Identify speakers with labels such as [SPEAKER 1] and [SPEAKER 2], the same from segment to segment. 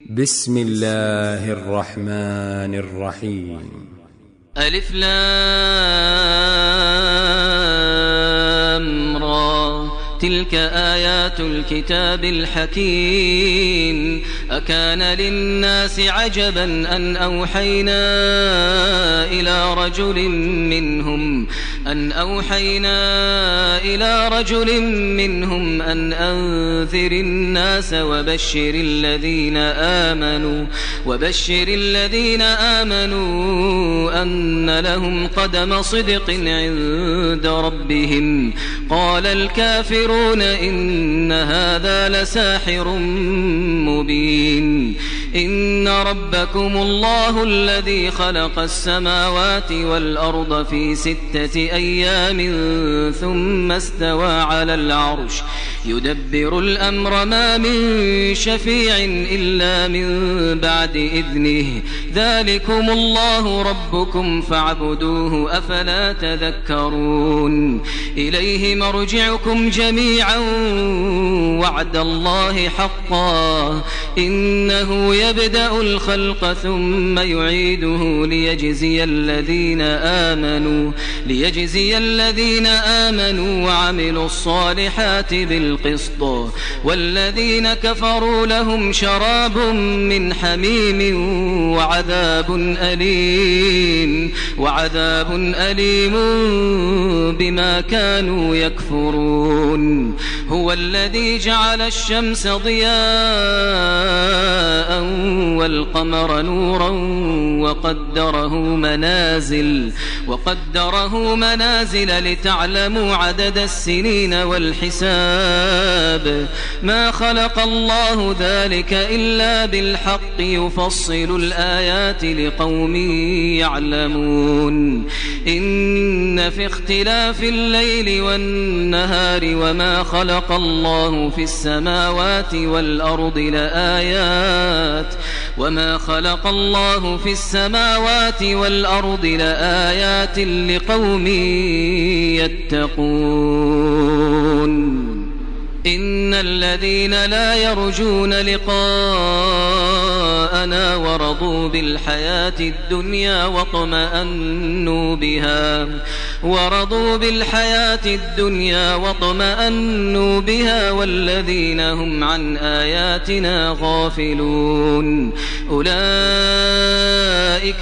[SPEAKER 1] بسم الله الرحمن الرحيم.
[SPEAKER 2] ألف لام را تلك آيات الكتاب الحكيم. أكان للناس عجبا أن أوحينا إلى رجل منهم أن أنذر الناس وبشر الذين آمنوا أن لهم قدم صدق عند ربهم. قال الكافرون إن هذا لساحر مبين. إن ربكم الله الذي خلق السماوات والأرض في 6 أيام ثم استوى على العرش يدبر الأمر ما من شفيع إلا من بعد إذنه. ذلكم الله ربكم فاعبدوه أفلا تذكرون. إليه مرجعكم جميعا وعد الله حقا إنه يبدأ الخلق ثم يعيده ليجزي الذين آمنوا وعملوا الصالحات بالقسط والذين كفروا لهم شراب من حميم وعذاب أليم بما كانوا يكفرون. هو الذي جعل الشمس ضياء والقمر نورا وقدره منازل لتعلموا عدد السنين والحساب. ما خلق الله ذلك إلا بالحق يفصل الآيات لقوم يعلمون. إن في اختلاف الليل والنهار وما خلق الله في السماوات والأرض لآيات لقوم يتقون. إن الذين لا يرجون لقاءنا ورضوا بالحياة الدنيا واطمأنوا بها والذين هم عن آياتنا غافلون أولئك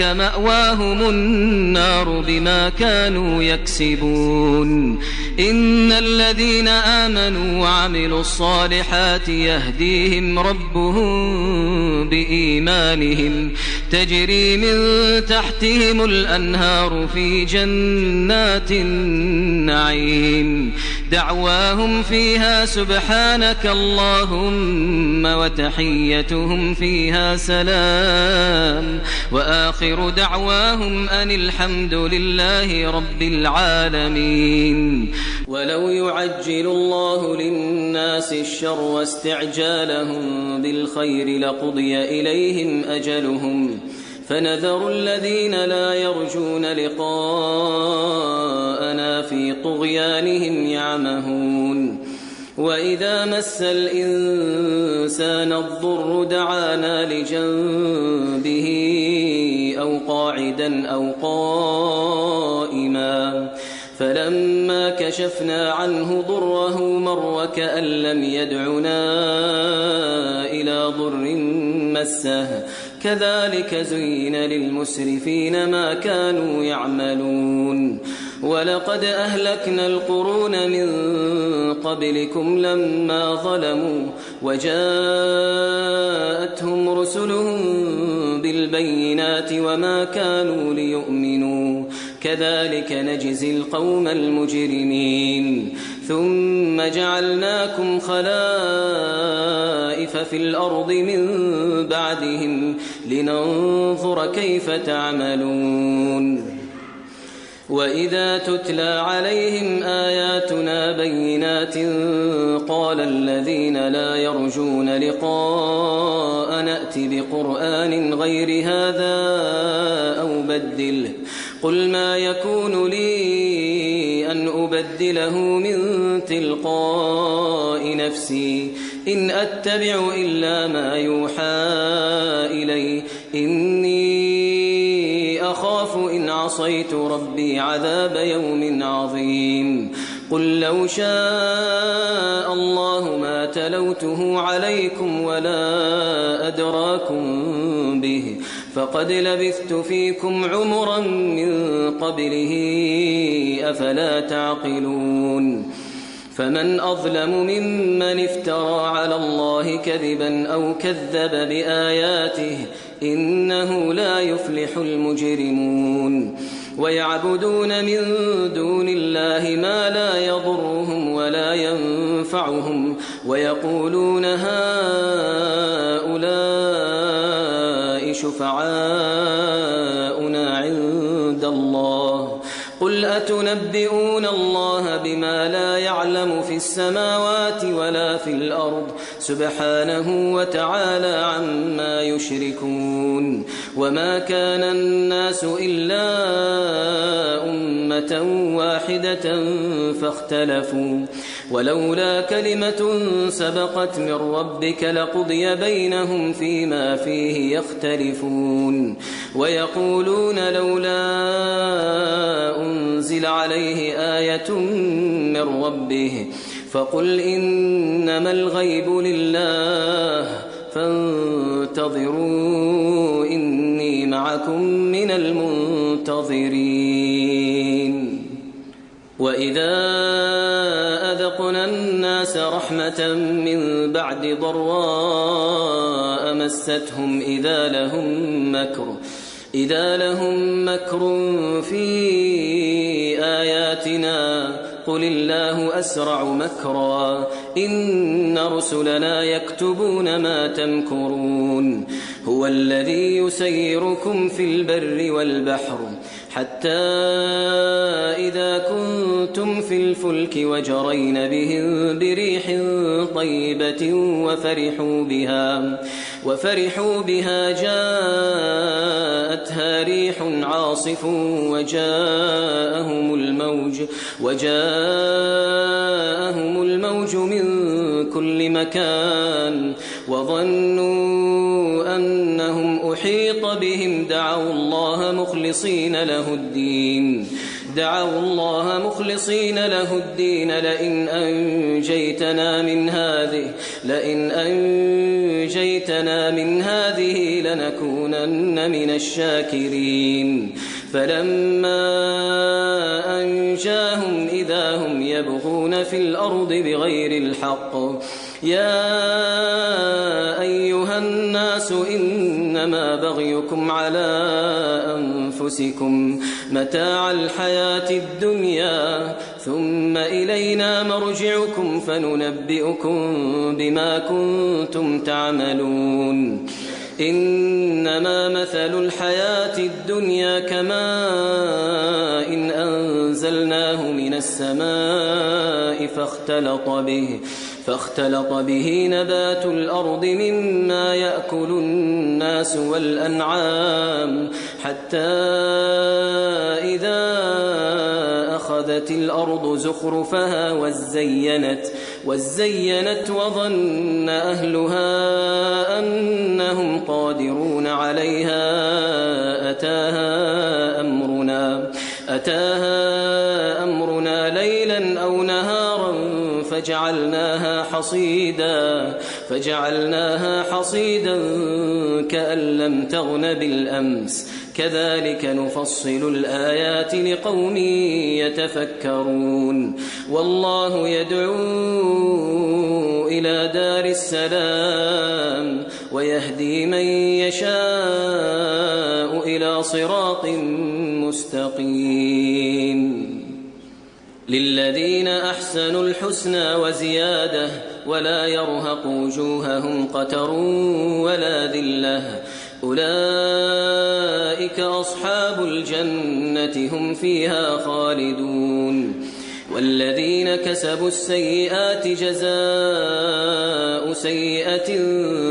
[SPEAKER 2] مأواهم النار بما كانوا يكسبون. إن الذين آمنوا وعملوا الصالحات يهديهم ربهم بإيمانهم تجري من تحتهم الأنهار في جنات النعيم. دعواهم فيها سبحانك اللهم وتحيتهم فيها سلام وآخر دعواهم أن الحمد لله رب العالمين. ولو يعجل الله للناس الشر واستعجالهم بالخير لقضي إليهم أجلهم فنذر الذين لا يرجون لقاءنا في طغيانهم يعمهون. وإذا مس الإنسان الضر دعانا لجنبه أو قاعدا أو قائما فلما كشفنا عنه ضره مر كأن لم يدعنا إلى ضر مسه. كذلك زين للمسرفين ما كانوا يعملون. ولقد أهلكنا القرون من قبلكم لما ظلموا وجاءتهم رسلهم بالبينات وما كانوا ليؤمنوا. كذلك نجزي القوم المجرمين. ثم جعلناكم خلائف في الأرض من بعدهم لننظر كيف تعملون. وإذا تتلى عليهم آياتنا بينات قال الذين لا يرجون لقاء نأت بقرآن غير هذا أو بدله. قل ما يكون لي أن أبدله من تلقاء نفسي إن أتبع إلا ما يوحى
[SPEAKER 3] إليه إني أخاف إن عصيت ربي عذاب يوم عظيم قل لو شاء الله ما تلوته عليكم ولا أدراكم به فقد لبثت فيكم عمرا من قبله أفلا تعقلون فمن أظلم ممن افترى على الله كذبا أو كذب بآياته إنه لا يفلح المجرمون ويعبدون من دون الله ما لا يضرهم ولا ينفعهم ويقولون هؤلاء شفعاؤنا عند الله قل أتنبئون الله بما لا يعلم في السماوات ولا في الأرض سبحانه وتعالى عما يشركون وما كان الناس إلا أمة واحدة فاختلفوا ولولا كلمة سبقت من ربك لقضي بينهم فيما فيه يختلفون ويقولون لولا أنزل عليه آية من ربه فقل إنما الغيب لله فانتظروا إني معكم من المنتظرين وإذا أذقنا الناس رحمة من بعد ضراء مستهم إذا لهم مكر في آياتنا قل الله أسرع مكرا إن رسلنا يكتبون ما تمكرون هو الذي يسيركم في البر والبحر حتى إذا كنتم في الفلك وجرين بهم بريح طيبة وفرحوا بها جاءتها ريح عاصف وجاءهم الموج من كل مكان وظنوا أنهم أحيط بهم دعوا الله مخلصين له الدين لئن أنجيتنا من هذه لنكونن من الشاكرين فلما أنجاهم إذا هم يبغون في الأرض بغير الحق يا أيها الناس إنما بغيكم على أنفسكم متاع الحياة الدنيا ثم إلينا مرجعكم فننبئكم بما كنتم تعملون إنما مثل الحياة الدنيا كماء إن أنزلناه من السماء فاختلط به نبات الأرض مما يأكل الناس والأنعام حتى إذا أخذت الأرض زخرفها وزينت وظن أهلها أنهم قادرون عليها أتاها أمرنا ليلا أو نهارا فجعلناها حصيدا كأن لم تغن بالأمس كذلك نفصل الآيات لقوم يتفكرون والله يدعو إلى دار السلام ويهدي من يشاء إلى صراط مستقيم للذين أحسنوا الحسنى وزيادة ولا يرهق وجوههم قتر ولا ذلة أولئك أصحاب الجنة هم فيها خالدون والذين كسبوا السيئات جزاء سيئة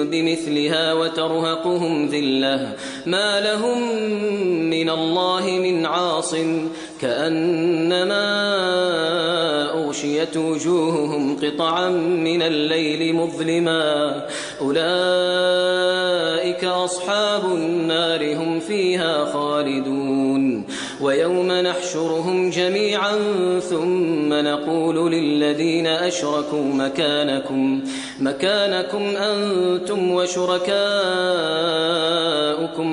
[SPEAKER 3] بمثلها وترهقهم ذلة ما لهم من الله من عاصم كأنما أغشيت وجوههم قطعا من الليل مظلما أولئك أولئك أصحاب النار هم فيها خالدون ويوم نحشرهم جميعا ثم نقول للذين أشركوا مكانكم أنتم وشركاؤكم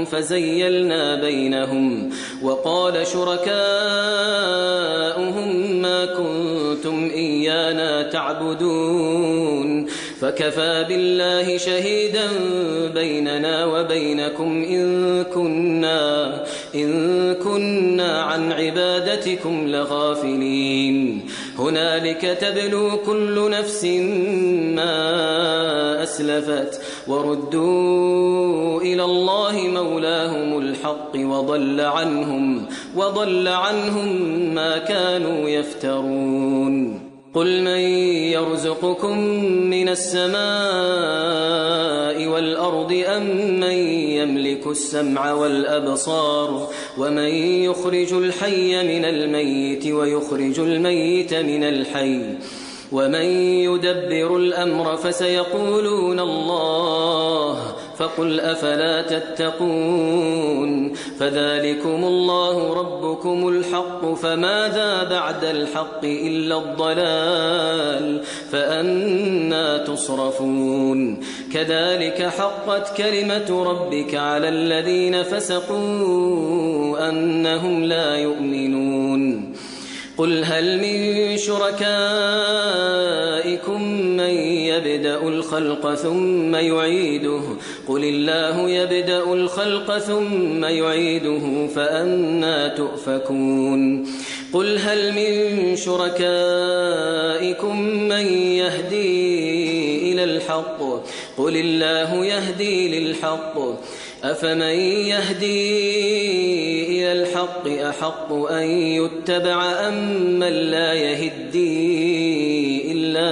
[SPEAKER 3] فزيلنا بينهم وقال شركاؤهم ما كنتم إيانا تعبدون فكفى بالله شهيدا بيننا وبينكم إن كنا عن عبادتكم لغافلين هنالك تبلو كل نفس ما أسلفت وردوا إلى الله مولاهم الحق وضل عنهم ما كانوا يفترون قل من يرزقكم من السماء والأرض أم من يملك السمع والأبصار ومن يخرج الحي من الميت ويخرج الميت من الحي ومن يدبر الأمر فسيقولون الله فقل أفلا تتقون فذلكم الله ربكم الحق فماذا بعد الحق إلا الضلال فأنى تصرفون كذلك حقت كلمة ربك على الذين فسقوا أنهم لا يؤمنون قل هل من شركائكم من يبدأ الخلق ثم يعيده قل الله يبدأ الخلق ثم يعيده فأنى تؤفكون قل هل من شركائكم من يهدي إلى الحق قل الله يهدي للحق أفمن يهدي إلى الحق أحق أن يتبع أم من لا يهدي إلا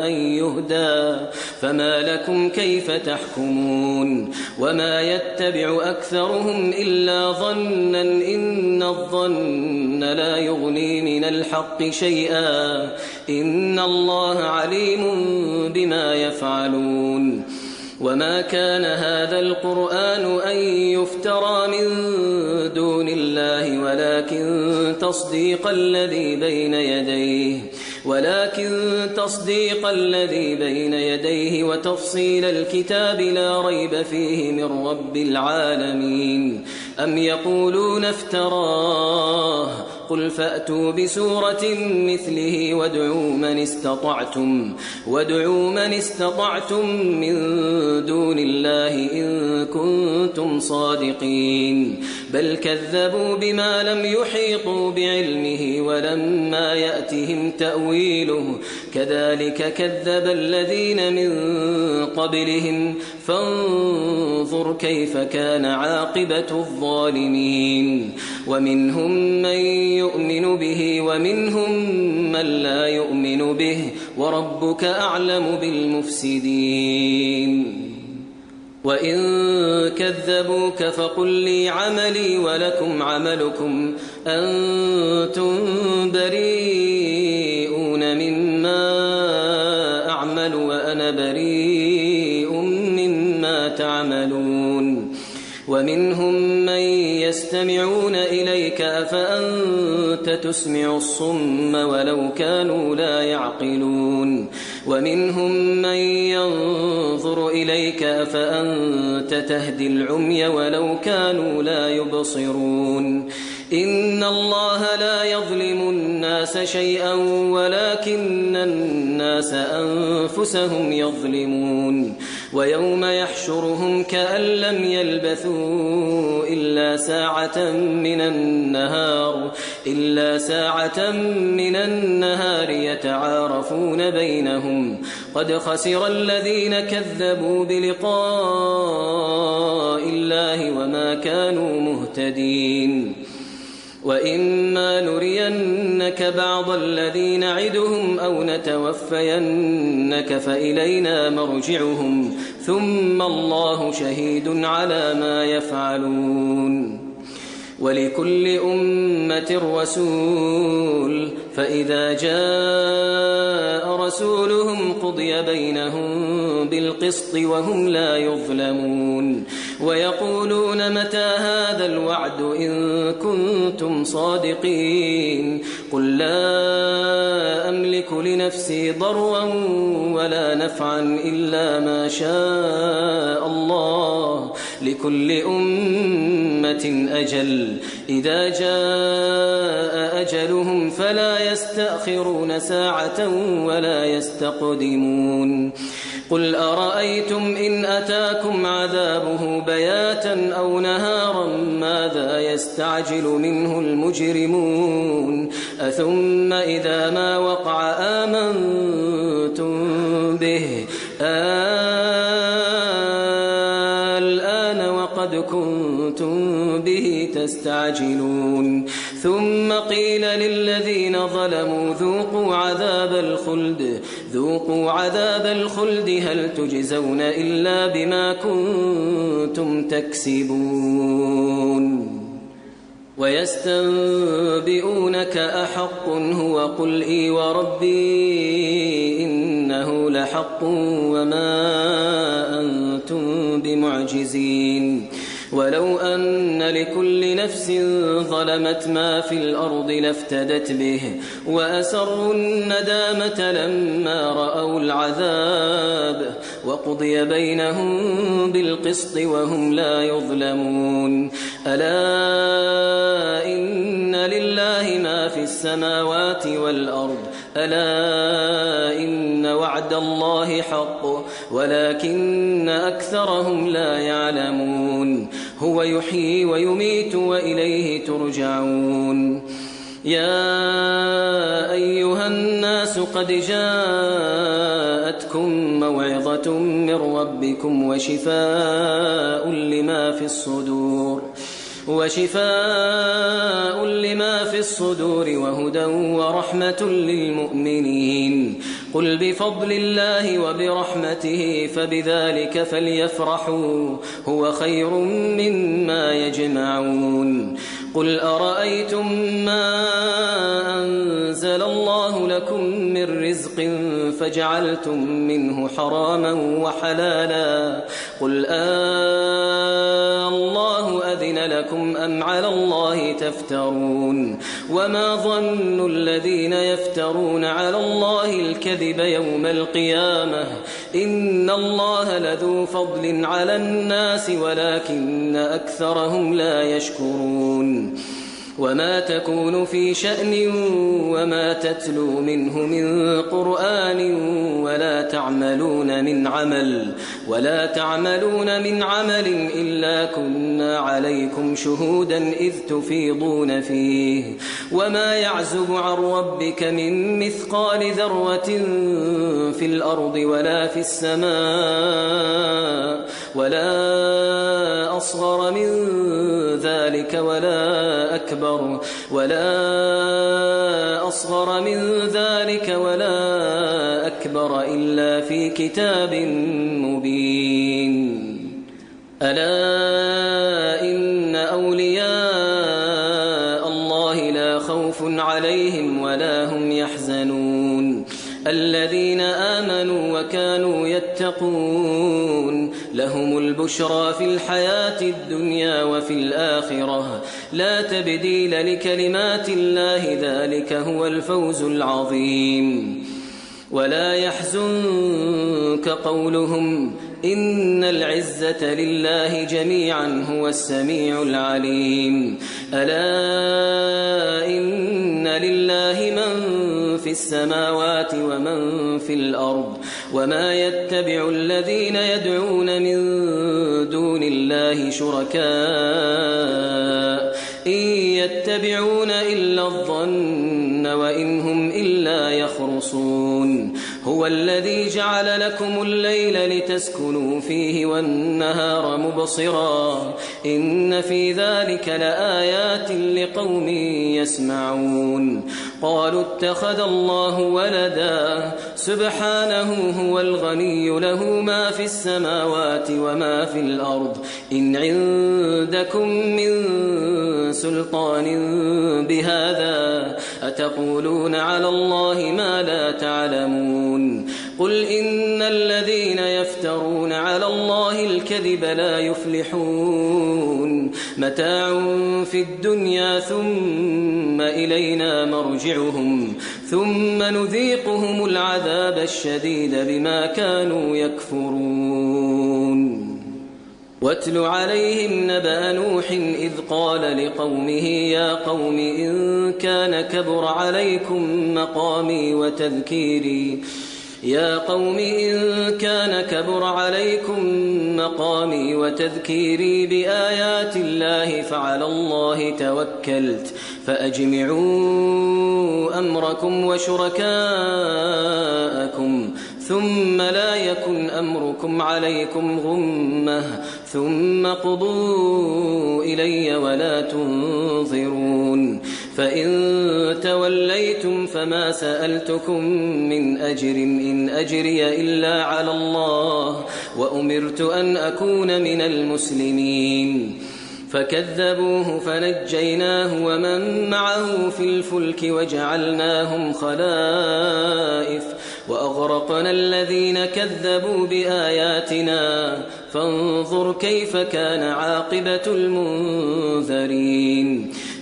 [SPEAKER 3] أن يهدى فما لكم كيف تحكمون وما يتبع أكثرهم إلا ظنا إن الظن لا يغني من الحق شيئا إن الله عليم بما يفعلون وما كان هذا القرآن أن يفترى من دون الله ولكن تصديق الذي بين يديه وتفصيل الكتاب لا ريب فيه من رب العالمين أم يقولون افتراه قل فأتوا بسورة مثله وادعوا من استطعتم من دون الله إن كنتم صادقين بل كذبوا بما لم يحيطوا بعلمه ولما يأتهم تأويله كذلك كذب الذين من قبلهم فانظر كيف كان عاقبة الظالمين ومنهم من يؤمن به ومنهم من لا يؤمن به وربك أعلم بالمفسدين وإن كذبوك فقل لي عملي ولكم عملكم أنتم بريئون مما أعمل وأنا بريء مما تعملون ومنهم من يستمعون إليك أفأنت تسمع الصم ولو كانوا لا يعقلون ومنهم من ينظر إليك أفأنت تهدي العمي ولو كانوا لا يبصرون إن الله لا يظلم الناس شيئا ولكن الناس أنفسهم يظلمون ويوم يحشرهم كأن لم يلبثوا إلا ساعة من النهار يتعارفون بينهم قد خسر الذين كذبوا بلقاء الله وما كانوا مهتدين وإما نرينك بعض الذي نعدهم أو نتوفينك فإلينا مرجعهم ثم الله شهيد على ما يفعلون ولكل أمة رسول فإذا جاء رسولهم قضي بينهم بالقسط وهم لا يظلمون ويقولون متى هذا الوعد إن كنتم صادقين قل لا أملك لنفسي ضرا ولا نفعا إلا ما شاء الله لكل أمة أجل إذا جاء أجلهم فلا يستأخرون ساعة ولا يستقدمون قل أرأيتم إن أتاكم عذابه بياتا أو نهارا ماذا يستعجل منه المجرمون أثم إذا ما وقع آمنتم به الآن وقد كنتم به تستعجلون ثم قيل للذين ظلموا ذوقوا عذاب الخلد هل تجزون إلا بما كنتم تكسبون ويستنبئونك أحق هو قل إي وربي إنه لحق وما أنتم بمعجزين ولو أن لكل نفس ظلمت ما في الأرض لافتدت به وأسروا الندامة لما رأوا العذاب وقضي بينهم بالقسط وهم لا يظلمون ألا إن لله ما في السماوات والأرض ألا إن وعد الله حق ولكن أكثرهم لا يعلمون هو يحيي ويميت وإليه ترجعون يا أيها الناس قد جاءتكم موعظة من ربكم وشفاء لما في الصدور وهدى ورحمة للمؤمنين قل بفضل الله وبرحمته فبذلك فليفرحوا هو خير مما يجمعون قل أرأيتم ما أنزل الله لكم من رزق فجعلتم منه حراما وحلالا قل الله أذن لكم أم على الله تفترون وما ظن الذين يفترون على الله الكذب يوم القيامة إن الله لذو فضل على الناس ولكن أكثرهم لا يشكرون وما تكون في شأن وما تتلو منه من قرآن ولا تعملون من عمل إلا كنا عليكم شهودا إذ تفيضون فيه وما يعزب عن ربك من مثقال ذرة في الأرض ولا في السماء ولا أصغر من ذلك ولا أكبر إلا في كتاب مبين ألا إن أولياء الله لا خوف عليهم ولا هم يحزنون الذين آمنوا وكانوا يتقون لهم البشرى في الحياة الدنيا وفي الآخرة لا تبديل لكلمات الله ذلك هو الفوز العظيم ولا يحزنك قولهم إن العزة لله جميعا هو السميع العليم ألا إن لله من في السماوات ومن في الأرض وما يتبع الذين يدعون من دون الله شركاء إن يتبعون إلا الظن وإن هم إلا يخرصون هو الذي جعل لكم الليل لتسكنوا فيه والنهار مبصرا إن في ذلك لآيات لقوم يسمعون قالوا اتخذ الله ولدا سبحانه هو الغني له ما في السماوات وما في الأرض إن عندكم من سلطان بهذا أتقولون على الله ما لا تعلمون قل إن الذين يفترون على الله الكذب لا يفلحون متاع في الدنيا ثم إلينا مرجعهم ثم نذيقهم العذاب الشديد بما كانوا يكفرون واتل عليهم نبأ نوح إذ قال لقومه يا قوم إن كان كبر عليكم مقامي وتذكيري بآيات الله فعلى الله توكلت فأجمعوا أمركم وشركاءكم ثم لا يكن أمركم عليكم غمة ثم قضوا إلي ولا تنظرون فإن توليتم فما سألتكم من أجر إن أجري إلا على الله وأمرت أن أكون من المسلمين فكذبوه فنجيناه ومن معه في الفلك وجعلناهم خلائف وأغرقنا الذين كذبوا بآياتنا فانظر كيف كان عاقبة المنذرين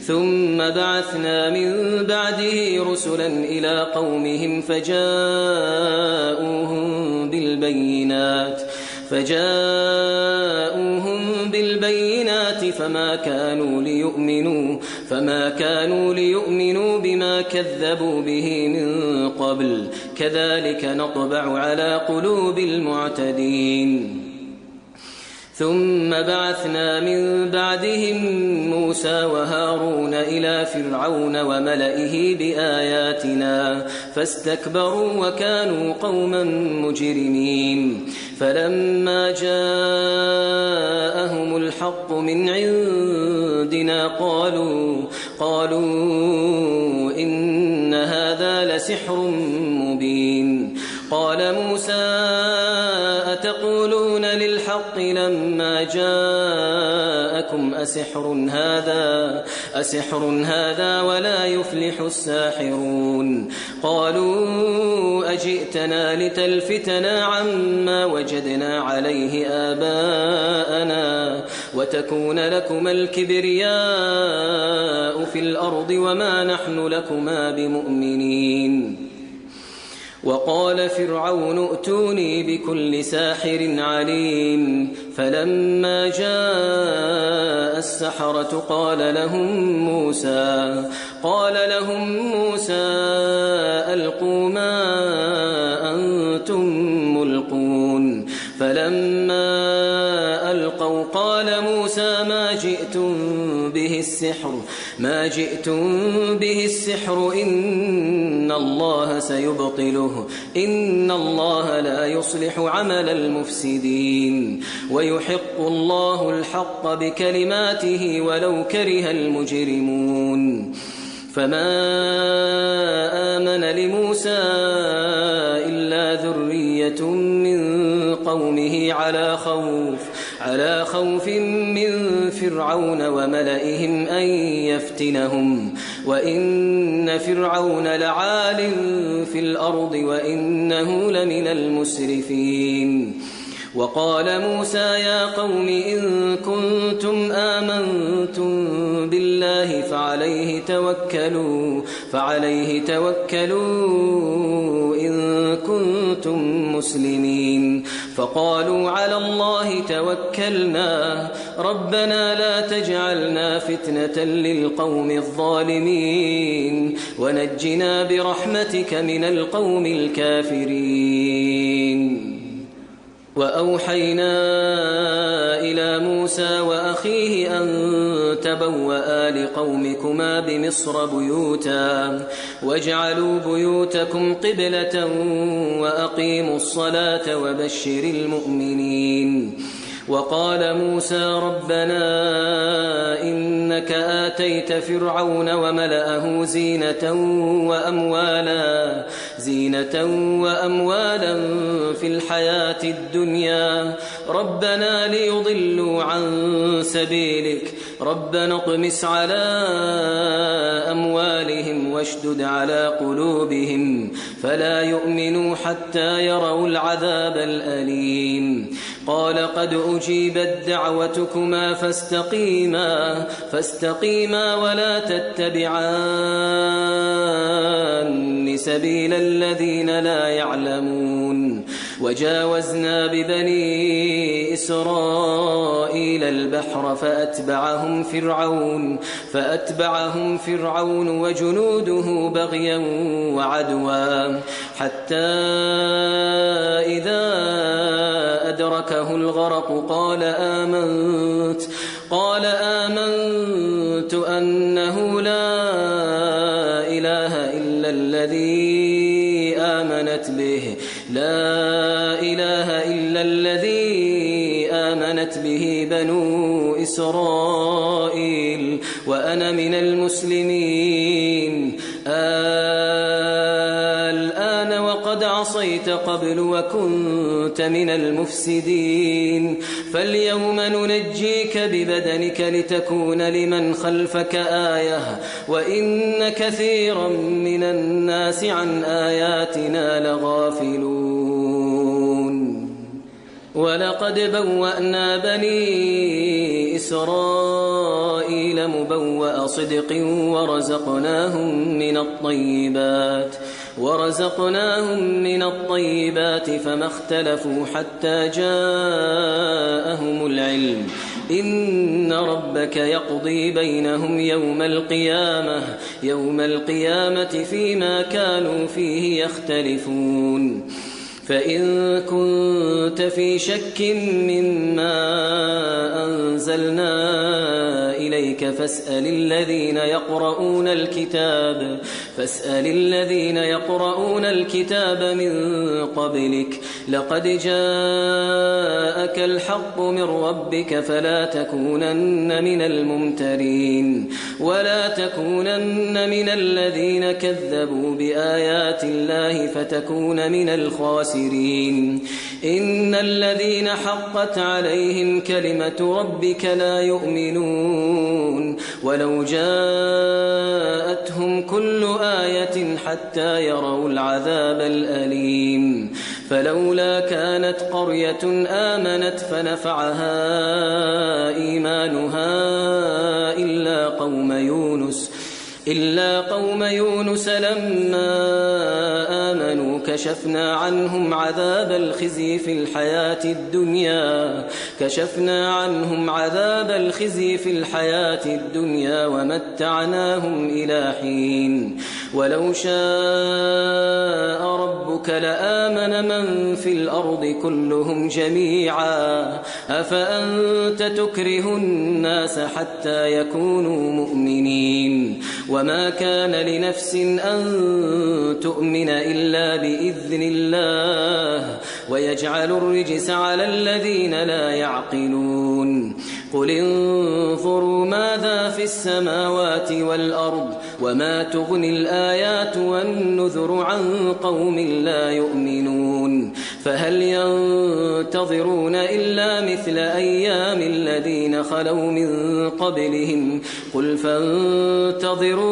[SPEAKER 3] ثم بعثنا من بعده رسلا إلى قومهم فجاءوهم بالبينات فما كانوا ليؤمنوا بما كذبوا به من قبل كذلك نطبع على قلوب المعتدين ثم بعثنا من بعدهم موسى وهارون إلى فرعون وملئه بآياتنا فاستكبروا وكانوا قوما مجرمين فلما جاءهم الحق من عندنا قالوا إن هذا لسحر مبين قال موسى أتقولون للحق لما جاءكم أسحر هذا ولا يفلح الساحرون قالوا أجئتنا لتلفتنا عما وجدنا عليه آباءنا وتكون لكما الكبرياء في الأرض وما نحن لكما بمؤمنين وقال فرعون ائتوني بكل ساحر عليم فلما جاء السحرة قال لهم موسى ألقوا ما أنتم ملقون فلما ألقوا قال موسى ما جئتم به السحر إن الله سيبطله إن الله لا يصلح عمل المفسدين ويحق الله الحق بكلماته ولو كره المجرمون فما آمن لموسى إلا ذرية من قومه على خوف من فرعون وملئهم أن يفتنهم وإن فرعون لعال في الأرض وإنه لمن المسرفين وقال موسى يا قوم إن كنتم آمنتم بالله فعليه توكلوا إن كنتم مسلمين فقالوا على الله توكلنا ربنا لا تجعلنا فتنة للقوم الظالمين ونجنا برحمتك من القوم الكافرين وأوحينا إلى موسى وأخيه أن تبوأ لقومكما بمصر بيوتا واجعلوا بيوتكم قبلة وأقيموا الصلاة وبشر المؤمنين وقال موسى ربنا إنك إنك آتيت فرعون وملأه زينة وأموالا في الحياة الدنيا ربنا ليضلوا عن سبيلك ربنا اطمس على أموالهم واشدد على قلوبهم فلا يؤمنوا حتى يروا العذاب الأليم قال قد أجيبت دعوتكما فاستقيما ولا تتبعان سبيل الذين لا يعلمون وجاوزنا ببني إسرائيل البحر فأتبعهم فرعون وجنوده بغيا وعدوا حتى إذا أدركه الغرق قال آمنت أنه لا إله إلا الذي آمنت به بنو إسرائيل وأنا من المسلمين الآن وقد عصيت قبل وكنت من المفسدين فاليوم ننجيك ببدنك لتكون لمن خلفك آية وإن كثيرا من الناس عن آياتنا لغافلون ولقد بوأنا بني إسرائيل مبوأ صدق ورزقناهم من الطيبات فما اختلفوا حتى جاءهم العلم إن ربك يقضي بينهم يوم القيامة فيما كانوا فيه يختلفون فإن كنت في شك مما أنزلنا إليك فاسأل الذين يقرؤون الكتاب من قبلك لقد جاءك الحق من ربك فلا تكونن من الممترين ولا تكونن من الذين كذبوا بآيات الله فتكون من الخاسرين إن الذين حقت عليهم كلمة ربك لا يؤمنون ولو جاءتهم كل آية حتى يروا العذاب الأليم فلولا كانت قرية آمنت فنفعها إيمانها إلا قوم يونس لما آمنوا كشفنا عنهم عذاب الخزي في الحياة الدنيا ومتعناهم إلى حين ولو شاء ربك لآمن من في الأرض كلهم جميعا أفأنت تكره الناس حتى يكونوا مؤمنين وما كان لنفس أن تؤمن إلا بإذن الله ويجعل الرجس على الذين لا يعقلون قل انظروا ماذا في السماوات والأرض وما تغني الآيات والنذر عن قوم لا يؤمنون فهل ينتظرون إلا مثل أيام الذين خلوا من قبلهم قل فانتظروا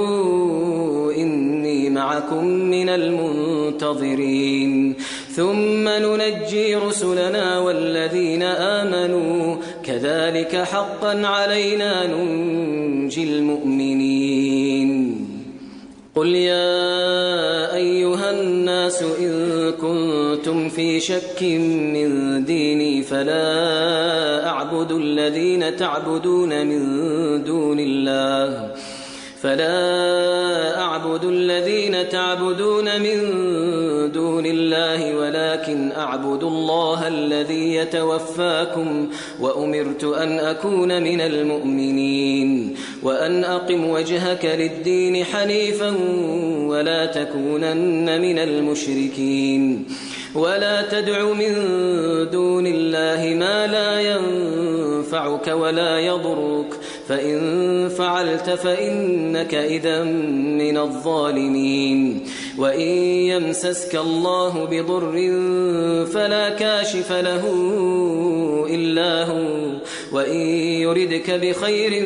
[SPEAKER 3] إني معكم من المنتظرين ثم ننجي رسلنا والذين آمنوا كذلك حقا علينا ننجي المؤمنين قل يا أيها الناس إن كنتم في شك من ديني فلا أعبد الذين تعبدون من دون الله ولكن أعبد الله الذي يتوفاكم وأمرت أن أكون من المؤمنين وأن أقم وجهك للدين حنيفا ولا تكونن من المشركين ولا تدع من دون الله ما لا ينفعك ولا يضرك فإن فعلت فإنك إذا من الظالمين وإن يمسسك الله بضر فلا كاشف له إلا هو وإن يردك بخير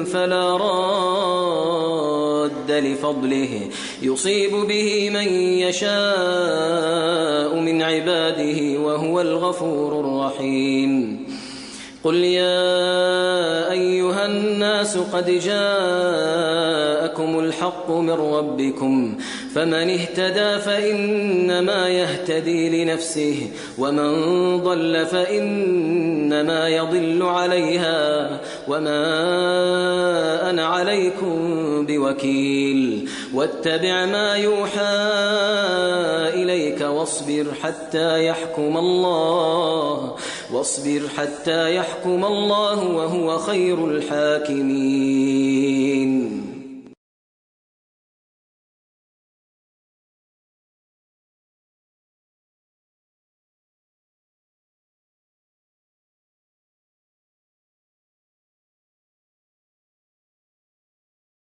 [SPEAKER 3] فلا راد لفضله يصيب به من يشاء من عباده وهو الغفور الرحيم قل يا أيها الناس قد جاءكم الحق من ربكم فمن اهتدى فإنما يهتدي لنفسه ومن ضل فإنما يضل عليها وما أنا عليكم بوكيل واتبع ما يوحى إليك واصبر حتى يحكم الله وهو خير الحاكمين